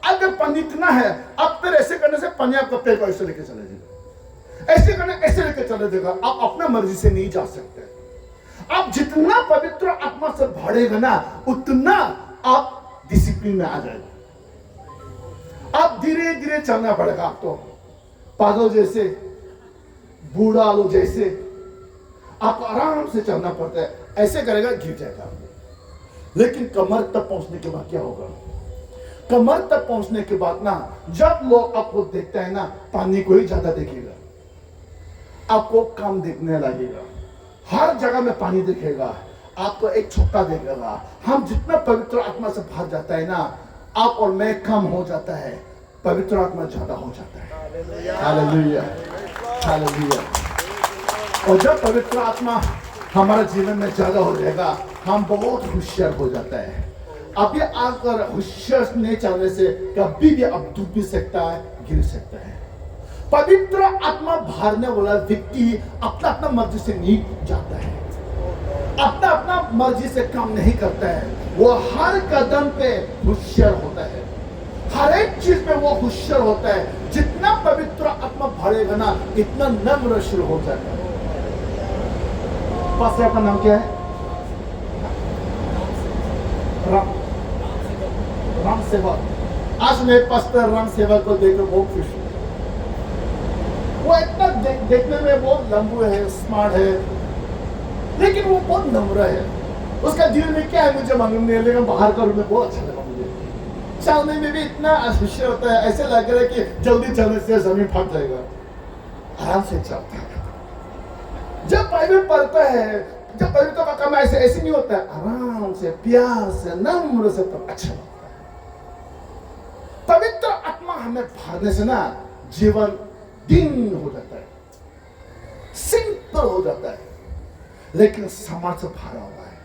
अगर पानी इतना है, आप फिर ऐसे करने से पानी आपका पैर को ऐसे लेके चले जाएगा, ऐसे करने ऐसे लेके चले जाएगा, आप अपना मर्जी से नहीं जा सकते। आप जितना पवित्र आत्मा से भरेगा ना, उतना आप डिसिप्लिन में आ जाएगा। आप धीरे धीरे चलना पड़ेगा, आप तो पागल जैसे, बूढ़ा लोग जैसे आपको आराम से चलना पड़ता है, ऐसे करेगा गिर जाएगा। लेकिन कमर तक पहुंचने के बाद क्या होगा? कमर तक पहुंचने के बाद ना, जब लोग आपको देखते हैं ना, पानी को ही ज्यादा देखेगा, आपको कम देखने लगेगा, हर जगह में पानी दिखेगा, आपको एक छोटा देखेगा। हम जितना पवित्र आत्मा से भर जाता है ना, आप और मैं कम हो जाता है, पवित्र आत्मा ज्यादा हो जाता है। Hallelujah, hallelujah. और जब पवित्र आत्मा हमारे जीवन में ज्यादा हो जाएगा, हम बहुत होशियार हो जाता है। अभी आकर होशियार नहीं चलने से कभी भी अब डूब भी सकता है, गिर सकता है। पवित्र आत्मा भरने वाला व्यक्ति अपना अपना मर्जी से नहीं जाता है, अपना अपना मर्जी से काम नहीं करता है, वो हर कदम पे होशियार होता है, हर एक चीज में वो होशियार होता है। जितना पवित्र आत्मा भरेगा ना, इतना नम्र शुरू हो जाएगा। पास आपका नाम क्या है? राम सेवक। आज मैं पास्टर राम सेवक को देखकर बहुत खुश हूँ। वो इतना देखने में बहुत लंबू है, स्मार्ट है, लेकिन वो बहुत नम्र है। उसका दिल में क्या है मुझे मालूम नहीं है, लेकिन बाहर का रूप में बहुत अच्छा लगा मुझे। चलने में भी इतना होशियार होता है, ऐसे लग रहा है कि जल्दी चलने से जमीन फट जाएगा, आराम से चलता है। जब बाइबल पढ़ता है, जब पवित्र का काम ऐसे नहीं होता है, आराम से, प्यार से, नम्र से, तो अच्छा लगता है। पवित्र आत्मा हमें भरने से ना, जीवन दिन हो जाता है, सिंपल हो जाता है, लेकिन समाज से भरा हुआ है।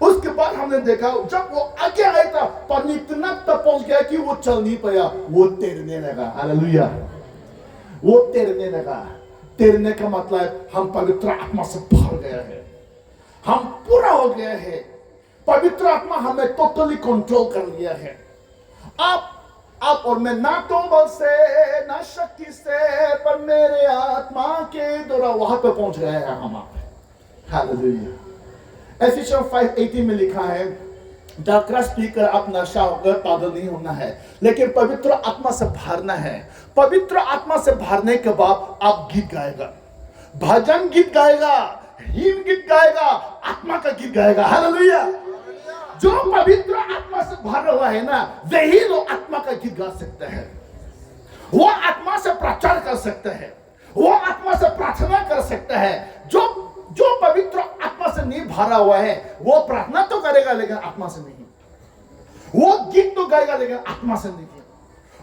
उसके बाद हमने देखा, जब वो आगे आया था, पानी इतना तक पहुंच गया कि वो चल नहीं पाया, वो तैरने लगा। हालेलुया, वो तैरने लगा। तैरने का मतलब हम पवित्र आत्मा से भर गया है, हम पूरा हो गया है। पवित्र आत्मा हमें टोटली कंट्रोल कर लिया है। आप आप और मैं, ना तो बल से ना शक्ति से पर मेरे आत्मा के द्वारा, वहां पे पहुंच गए हैं हम आप। हालेलुया। एफिशियंस 5:18 में लिखा है, दाखरस पीकर आप नशा होकर पागल नहीं होना है, लेकिन पवित्र आत्मा से भरना है। पवित्र आत्मा से भरने के बाद आप गीत गाएगा, भजन गीत गाएगा, हिम गीत गाएगा, आत्मा का गीत गाएगा। हालेलुया। जो पवित्र आत्मा से भरा हुआ है ना, वही लोग आत्मा का गीत गा सकते हैं। वो आत्मा से प्रचार कर सकते हैं, वो आत्मा से प्रार्थना कर सकते हैं। जो पवित्र आत्मा से नहीं भरा हुआ है, वो प्रार्थना तो करेगा लेकिन आत्मा से नहीं। वो गीत तो गाएगा लेकिन आत्मा से नहीं।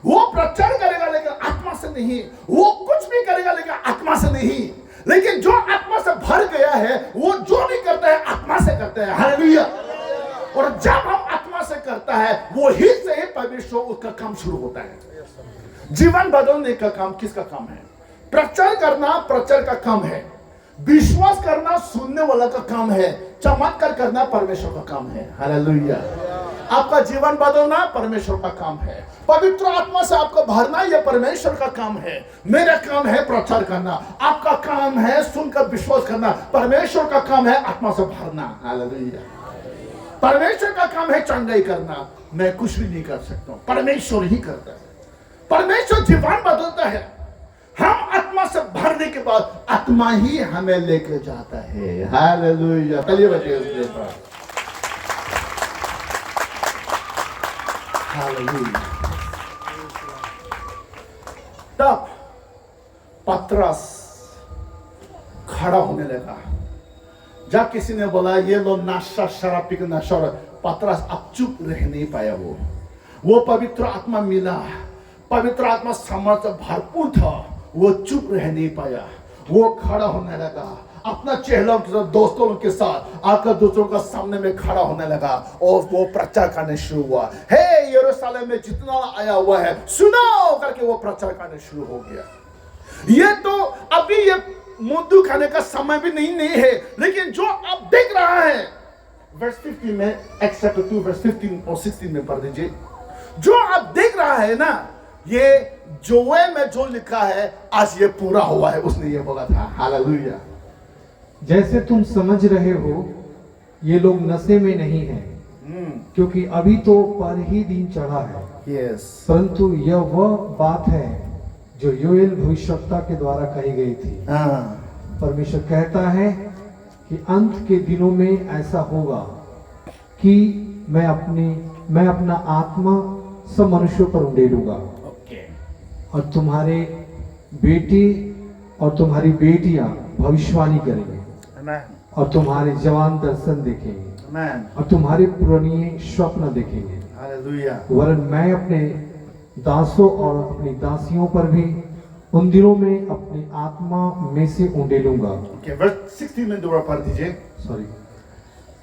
वो प्रचार करेगा लेकिन आत्मा से नहीं। वो कुछ भी करेगा लेकिन आत्मा से नहीं। लेकिन जो आत्मा से भर गया है, वो जो भी करता है आत्मा से करता है। हालेलुया। और जब हम आत्मा से करता है, वो ही से ही परमेश्वर उसका काम शुरू होता है। जीवन बदलने का काम किसका काम है? प्रचार करना प्रचार का काम है, विश्वास करना सुनने वाला का काम है, चमत्कार करना परमेश्वर का काम है। हालेलुया। आपका जीवन बदलना परमेश्वर का काम है, पवित्र आत्मा से आपको भरना यह परमेश्वर का काम है। मेरा काम है प्रचार करना, आपका काम है सुनकर विश्वास करना, परमेश्वर का काम है आत्मा से भरना। हालेलुया। परमेश्वर का काम है चंगाई करना, मैं कुछ भी नहीं कर सकता हूं, परमेश्वर ही करता है। परमेश्वर जीवन बदलता है। हम आत्मा से भरने के बाद आत्मा ही हमें लेके जाता है। हालेलुया। चलिए बच्चे उसके बाद हालेलुया। तब पतरस खड़ा होने लगा। जब किसी ने बोला ये लोग नशा शराब पीकर नशा, पतरस अब चुप रह नहीं पाया। वो पवित्र आत्मा मिला, पवित्र आत्मा सामर्थ्य भरपूर था, वो चुप रह नहीं पाया। वो खड़ा होने लगा, अपना चेहरा के साथ दोस्तों के साथ आकर दूसरों का सामने में खड़ा होने लगा और वो प्रचार करने शुरू हुआ। हे यरूशलेम में जितना आया हुआ है सुनो करके वो प्रचार करने शुरू हो गया। ये तो अभी ये मुद्दू खाने का समय भी नहीं है, लेकिन जो आप देख रहा है वर्स 15 में, एक्स चैप्टर 2 वर्स 15 और 16 में पढ़ दीजिए। जो आप देख रहा है ना, ये जोएल में जो लिखा है आज ये पूरा हुआ है, उसने ये बोला था। हालेलुया। जैसे तुम समझ रहे हो ये लोग नशे में नहीं है, क्योंकि अभी तो पर ही दिन चढ़ा है। यस। परंतु यह वह बात है जो योएल भविष्यवक्ता के द्वारा कही गई थी। परमेश्वर कहता है कि अंत के दिनों में ऐसा होगा कि मैं अपना आत्मा सब मनुष्यों पर उंडेलूंगा, और तुम्हारे बेटे और तुम्हारी बेटियां भविष्यवाणी करेंगे, और तुम्हारे जवान दर्शन देखेंगे, और तुम्हारे पुराने स्वप्न देखेंगे। वरन मैं अपने दासों और अपनी दासियों पर भी उन दिनों में अपनी आत्मा में से उंडेलूंगा। वर्स 16 में दोबारा पढ़ दीजिए। सॉरी।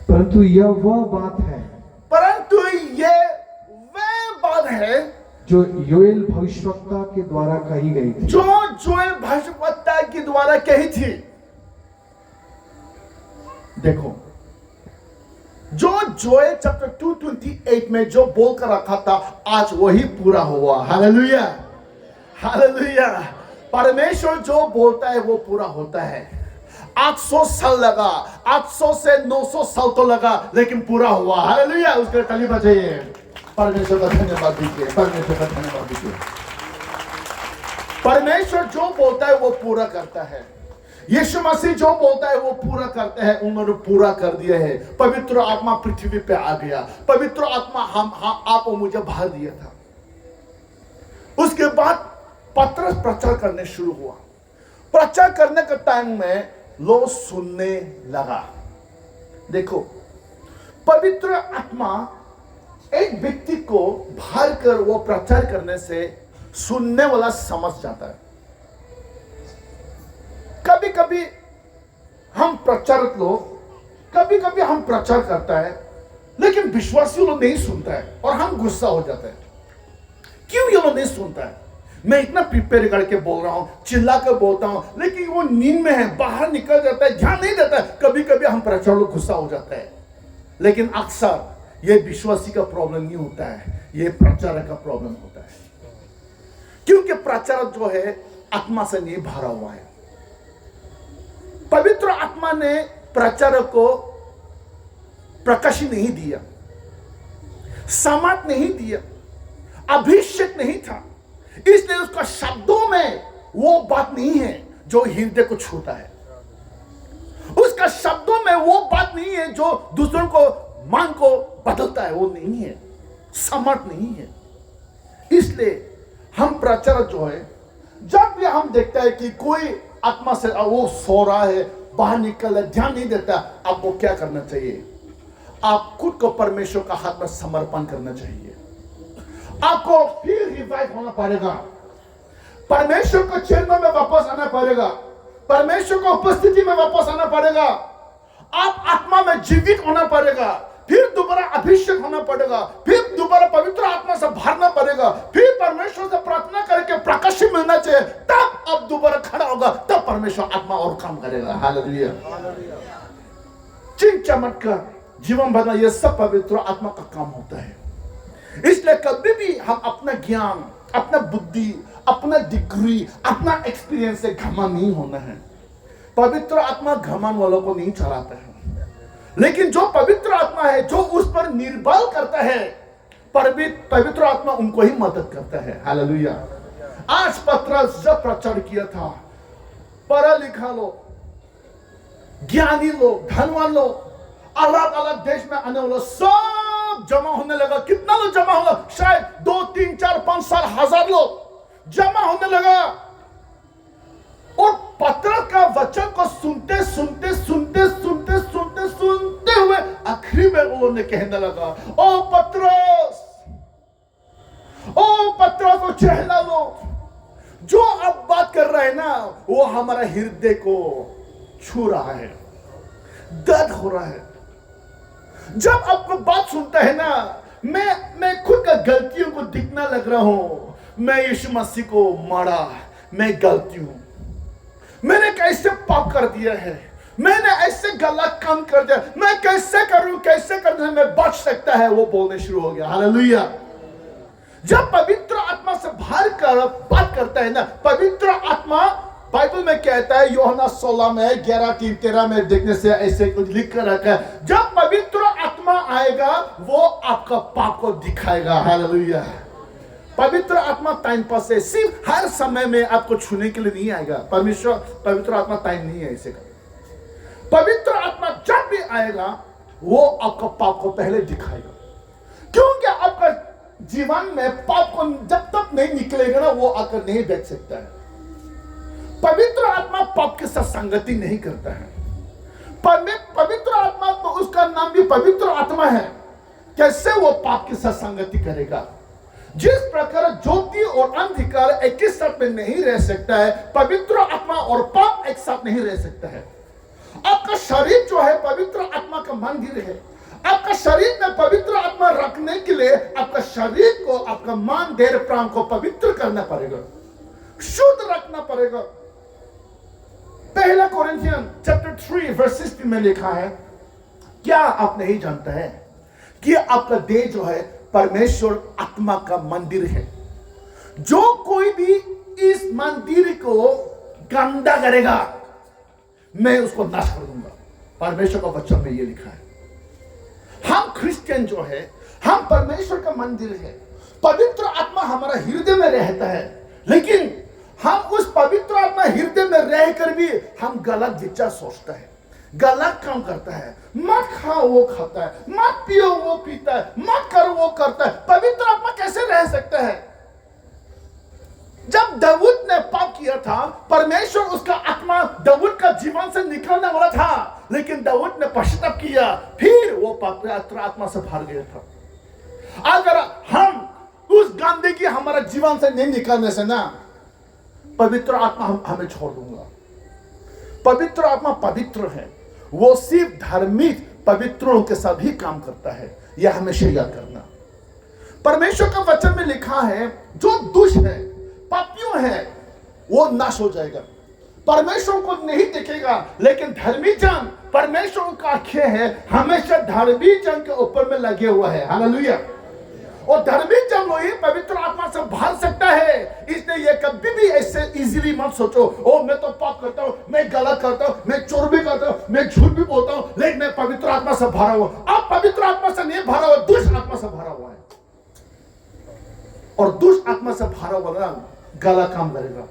परंतु यह वह बात है, परंतु ये वह बात है जो योएल भविष्यवक्ता के द्वारा कही गई थी। जो जोएल भविष्यवक्ता के द्वारा कही थी। देखो, जो जोएल चैप्टर 2:28 में जो बोलकर रखा था, आज वही पूरा हुआ। हालेलुया। हालेलुया। परमेश्वर जो बोलता है वो पूरा होता है। 800 साल लगा, 800 से 900 साल तो लगा, लेकिन पूरा हुआ। हालेलुया। उसके ताली बजाइए, परमेश्वर का धन्यवाद दीजिए, परमेश्वर का धन्यवाद दीजिए। परमेश्वर जो बोलता है वो पूरा करता है। यीशु मसीह जो बोलता है वो पूरा करते हैं, उन्होंने पूरा कर दिया है। पवित्र आत्मा पृथ्वी पे आ गया, पवित्र आत्मा हम आप और मुझे भर दिया था। उसके बाद पतरस प्रचार करने शुरू हुआ। प्रचार करने के टाइम में लोग सुनने लगा। देखो, पवित्र आत्मा एक व्यक्ति को भर कर वो प्रचार करने से सुनने वाला समझ जाता है। कभी कभी हम प्रचारक लोग, कभी कभी हम प्रचार करता है, लेकिन विश्वासी लोग नहीं सुनता है और हम गुस्सा हो जाते हैं। क्यों ये लोग नहीं सुनता है? मैं इतना प्रिपेयर करके बोल रहा हूं, चिल्ला कर बोलता हूं, लेकिन वो नींद में है, बाहर निकल जाता है, ध्यान नहीं देता है। कभी कभी हम प्रचारक लोग गुस्सा हो जाता है, लेकिन अक्सर ये विश्वासी का प्रॉब्लम नहीं होता है, ये प्रचारक का प्रॉब्लम होता है। क्योंकि प्रचारक जो है आत्मा से नहीं भरा हुआ है। पवित्र आत्मा ने प्रचारक को प्रकाश नहीं दिया, सामर्थ नहीं दिया, अभिषेक नहीं था, इसलिए उसका शब्दों में वो बात नहीं है जो हृदय को छूता है। उसका शब्दों में वो बात नहीं है जो दूसरों को मन को बदलता है, वो नहीं है, समर्थ नहीं है। इसलिए हम प्रचारक जो है, जब भी हम देखते हैं कि कोई आत्मा से वो सो रहा है, बाहर निकल है, ध्यान नहीं देता, आपको क्या करना चाहिए? आप खुद को परमेश्वर का हाथ में समर्पण करना चाहिए। आपको फिर रिवाइव होना पड़ेगा, परमेश्वर को चरणों में वापस आना पड़ेगा, परमेश्वर को उपस्थिति में वापस आना पड़ेगा। आप आत्मा में जीवित होना पड़ेगा, फिर दोबारा अभिषेक होना पड़ेगा, फिर दोबारा पवित्र आत्मा से भरना पड़ेगा, फिर परमेश्वर से प्रार्थना करके प्रकाश मिलना चाहिए, तब आप दोबारा खड़ा होगा, तब परमेश्वर आत्मा और काम करेगा। हालेलुया। चिन्ह चमत्कार, जीवन भरना, ये सब पवित्र आत्मा का काम होता है। इसलिए कभी भी हम अपना ज्ञान, अपना बुद्धि, अपना डिग्री, अपना एक्सपीरियंस से घमंड नहीं होना है। पवित्र आत्मा घमंड वालों को नहीं चलाता है, लेकिन जो पवित्र आत्मा है, जो उस पर निर्भर करता है, पवित्र आत्मा उनको ही मदद करता है। हालेलुया। आज पतरस जब प्रचार किया था, पढ़ा लिखा लोग, ज्ञानी लोग, धनवान लोग, अलग अलग देश में आने वाले सब जमा होने लगा। कितना लोग जमा होगा? शायद 2, 3, 4, 5 साल, 1000 लोग जमा होने लगा। और पतरस का वचन को सुनते सुनते सुनते सुनते सुनते सुनते हुए आखिरी में उन्होंने कहने लगा, ओ पतरस, ओ पतरस, ओ चेहला लो, जो अब बात कर रहा है ना, वो हमारा हृदय को छू रहा है, दर्द हो रहा है। जब आपको बात सुनता है ना, मैं खुद का गलतियों को दिखने लग रहा हूं। मैं यीशु मसीह को मारा, मैं गलती हूं, मैंने कैसे पाप कर दिया है, मैंने ऐसे गलत काम कर दिया, मैं कैसे करूं, कैसे करने में बच सकता है, वो बोलने शुरू हो गया। हालेलुया। जब पवित्र आत्मा से भर कर बात करता है ना, पवित्र आत्मा, बाइबल में कहता है, यूहन्ना 16 में 11-13 में देखने से ऐसे कुछ लिख कर रखा है, जब पवित्र आत्मा आएगा वो आपका पाप को दिखाएगा। हालेलुया। पवित्र आत्मा टाइम पास है, सिर्फ हर समय में आपको छूने के लिए नहीं आएगा। परमेश्वर, पवित्र आत्मा टाइम नहीं है ऐसे का। पवित्र आत्मा जब भी आएगा वो आपका पाप को पहले दिखाएगा, क्योंकि आपका जीवन में पाप को जब तक नहीं निकलेगा ना, वो आकर नहीं देख सकता है। पवित्र आत्मा पाप के साथ संगति नहीं करता है। पवित्र आत्मा, तो उसका नाम भी पवित्र आत्मा है, कैसे वो पाप के साथ संगति करेगा? जिस प्रकार ज्योति और अंधकार एक ही साथ में नहीं रह सकता है, पवित्र आत्मा और पाप एक साथ नहीं रह सकता है। आपका शरीर जो है पवित्र आत्मा का मंदिर है। आपका शरीर में पवित्र आत्मा रखने के लिए आपका शरीर को, आपका मन, देह, प्राण को पवित्र करना पड़ेगा, शुद्ध रखना पड़ेगा। पहला कोरिन्थियन चैप्टर 3 वर्स 16 में लिखा है, क्या आप नहीं जानते हैं कि आपका देह जो है परमेश्वर आत्मा का मंदिर है? जो कोई भी इस मंदिर को गंदा करेगा, मैं उसको नाश कर दूंगा। परमेश्वर का वचन में ये लिखा है। हम क्रिश्चियन जो है, हम परमेश्वर का मंदिर है। पवित्र आत्मा हमारा हृदय में रहता है, लेकिन हम उस पवित्र आत्मा हृदय में रहकर भी हम गलत विचार सोचता है, गलत काम करता है। मत खाओ वो खाता है, मत पियो वो पीता है, मत करो वो करता है। पवित्र आत्मा कैसे रह सकता है? जब दाऊद ने पाप किया था, परमेश्वर उसका आत्मा दाऊद का जीवन से निकलने वाला था, लेकिन दाऊद ने पश्चाताप किया, फिर वो पवित्र आत्मा से भर गया था। अगर हम उस गंदगी हमारा जीवन से नहीं निकलने से ना, पवित्र आत्मा हमें छोड़ दूंगा। पवित्र आत्मा पवित्र है, वो सिर्फ धार्मिक पवित्रों के साथ ही काम करता है। यह हमेशा याद करना। परमेश्वर का वचन में लिखा है, जो दुष्ट है, पापियों है, वो नाश हो जाएगा। परमेश्वर को नहीं देखेगा, लेकिन धर्मी जन परमेश्वर का आंखें है हमेशा धर्मी जन के ऊपर में लगे हुआ है। हालेलुया। और धर्मी जन लोग ही पवित्र आत्मा से भर सकता है। इसलिए ये कभी भी ऐसे इजीली मत सोचो, ओ मैं तो पाप करता हूँ, मैं गलत करता हूँ, मैं चोर भी करता हूँ, मैं झूठ भी बोलता हूँ, लेकिन मैं पवित्र आत्मा से भरा हुआ। आप पवित्र आत्मा से नहीं भरा हुआ, दुष्ट आत्मा से भरा हुआ है। और दुष्ट आत्मा से भरा हुआ ना गलत काम करेगा,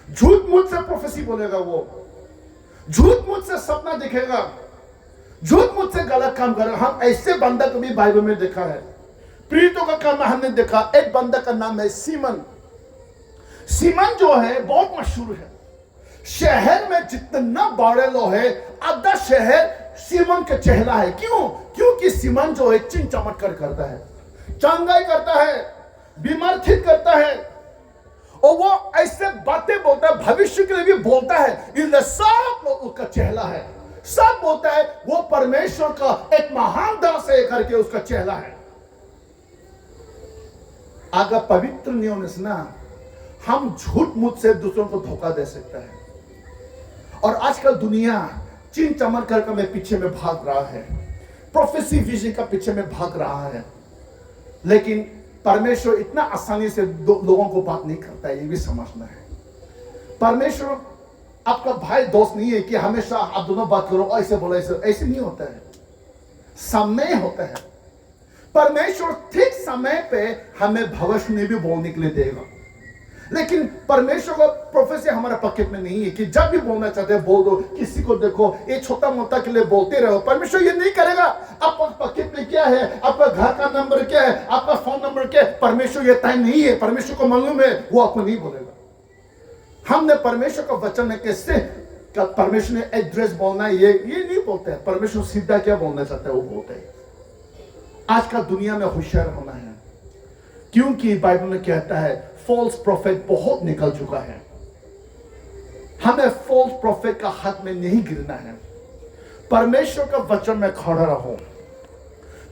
झूठ मुझ से प्रोफेसी बोलेगा, वो झूठ मुझसे सपना दिखेगा, झूठ मुझसे गलत काम करेगा। हम ऐसे बंदा को भी बाइबल में देखा है, प्रीतों का काम हमने देखा। एक बंदा का नाम है सीमन। सीमन जो है बहुत मशहूर है, शहर में जितना बड़े लोग है आधा शहर सीमन का चेहरा है। क्यों? क्योंकि सीमन जो है चिन्ह चमत्कार करता है, चंगाई करता है, बीमार ठीक करता है, और वो ऐसे बातें बोलता है, भविष्य के लिए भी बोलता है। इसलिए सब लोग उसका चेहरा है, सब बोलता है वो परमेश्वर का एक महान दास है करके उसका चेहरा है। अगर पवित्र नहीं होने से ना हम झूठ मूठ से दूसरों को धोखा दे सकते हैं। और आजकल दुनिया चिन्ह चमत्कार का में पीछे में भाग रहा है, प्रोफेसी विजन का पीछे में भाग रहा है, लेकिन परमेश्वर इतना आसानी से लोगों को बात नहीं करता है, ये भी समझना है। परमेश्वर आपका भाई दोस्त नहीं है कि हमेशा आप दोनों बात करो, ऐसे बोलो, ऐसे नहीं होता है, समय होता है। परमेश्वर ठीक समय पे हमें भविष्य में भी बोलने के लिए देगा, लेकिन परमेश्वर का प्रोफेसी हमारे पॉकेट में नहीं है कि जब भी बोलना चाहते हैं बोल दो, किसी को देखो, ये छोटा मोटा के लिए बोलते रहो। परमेश्वर ये नहीं करेगा। आपका पॉकेट में क्या है, आपका घर का नंबर क्या है, आपका फोन नंबर क्या है, परमेश्वर ये टाइम नहीं है, परमेश्वर को मालूम है, वो आपको नहीं बोलेगा। हमने परमेश्वर का वचन में कैसे परमेश्वर ने एड्रेस बोलना है, ये नहीं बोलते हैं। परमेश्वर सीधा क्या बोलना चाहता है वो बोलते हैं। आज का दुनिया में होशियार होना है, क्योंकि बाइबल में कहता है फॉल्स प्रॉफिट बहुत निकल चुका है। हमें फॉल्स प्रॉफिट का हाथ में नहीं गिरना है, परमेश्वर का वचन में खड़ा रहो।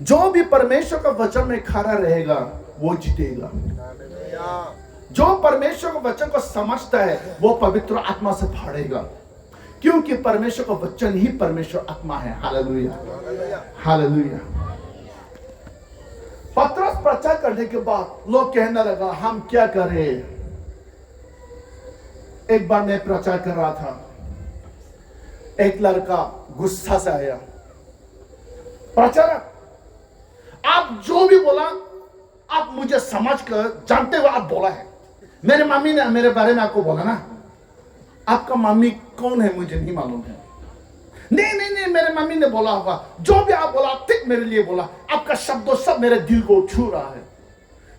जो भी परमेश्वर का वचन में खड़ा रहेगा वो जीतेगा। जो परमेश्वर का वचन को समझता है वो पवित्र आत्मा से भरेगा, क्योंकि परमेश्वर का वचन ही परमेश्वर आत्मा है। Hallelujah, hallelujah. पतरस प्रचार करने के बाद लोग कहने लगा हम क्या करें। एक बार मैं प्रचार कर रहा था, एक लड़का गुस्सा से आया, प्रचारक आप जो भी बोला आप मुझे समझ कर जानते हुए आप बोला है। मेरे मम्मी ने मेरे बारे में आपको बोला ना, आपका मम्मी कौन है मुझे नहीं मालूम है। नहीं मेरे मम्मी ने बोला होगा, जो भी आप बोला ठीक मेरे लिए बोला, आपका शब्दों सब मेरे दिल को छू रहा है।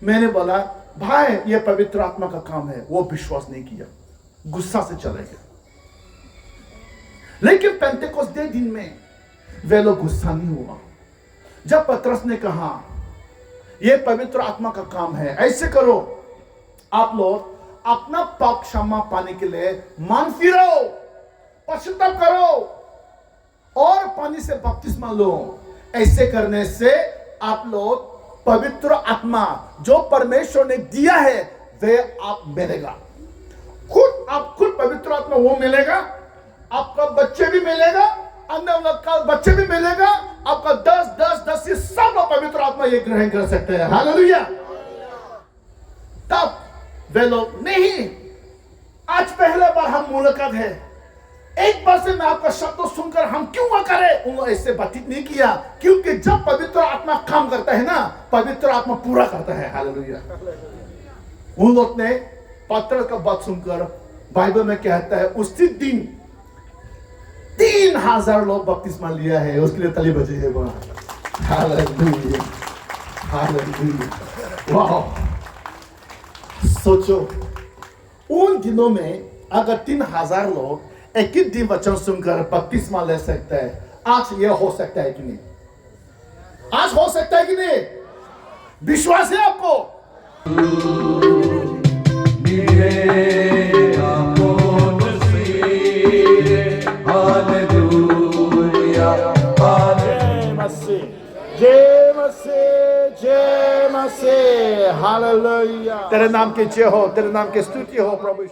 मैंने बोला भाई ये पवित्र आत्मा का काम है। वो विश्वास नहीं किया, गुस्सा से चले गए। लेकिन पेंटेकोस्ते दिन में वे लोग गुस्सा नहीं हुआ। जब पतरस ने कहा ये पवित्र आत्मा का काम है, ऐसे करो, आप लोग अपना पाप क्षमा पाने के लिए मन फिरो, पश्चाताप करो और पानी से बपतिस्मा लो। ऐसे करने से आप लोग पवित्र आत्मा जो परमेश्वर ने दिया है वे आप मिलेगा। आप खुद पवित्र आत्मा वो मिलेगा, आपका बच्चे भी मिलेगा, अन्य लोग का बच्चे भी मिलेगा, आपका 10 से सब लोग पवित्र आत्मा ये ग्रहण कर सकते हैं। हालेलुया। तब वे लोग नहीं, आज पहले बार हम मुलाकात है, एक बार से मैं आपका शब्द सुनकर हम क्यों ना करें। उन्होंने ऐसे बातचीत नहीं किया, क्योंकि जब पवित्र आत्मा काम करता है ना, पवित्र आत्मा पूरा करता है। हालेलुया। उन लोग ने पत्र का बात सुनकर बाइबल में कहता है उसी दिन 3000 लोग बपतिस्मा लिया है। उसके लिए ताली बजाइए। Hallelujah, hallelujah. वाह, सोचो उन दिनों में अगर 3000 लोग एक ही दिन वचन सुनकर बपतिस्मा ले सकते हैं, आज ये हो सकता है कि नहीं? आज हो सकता है कि नहीं? विश्वास है आपको? जय मसीह, जय मसीह। हालेलुया। तेरे नाम की जय हो, तेरे नाम की स्तुति हो प्रभु।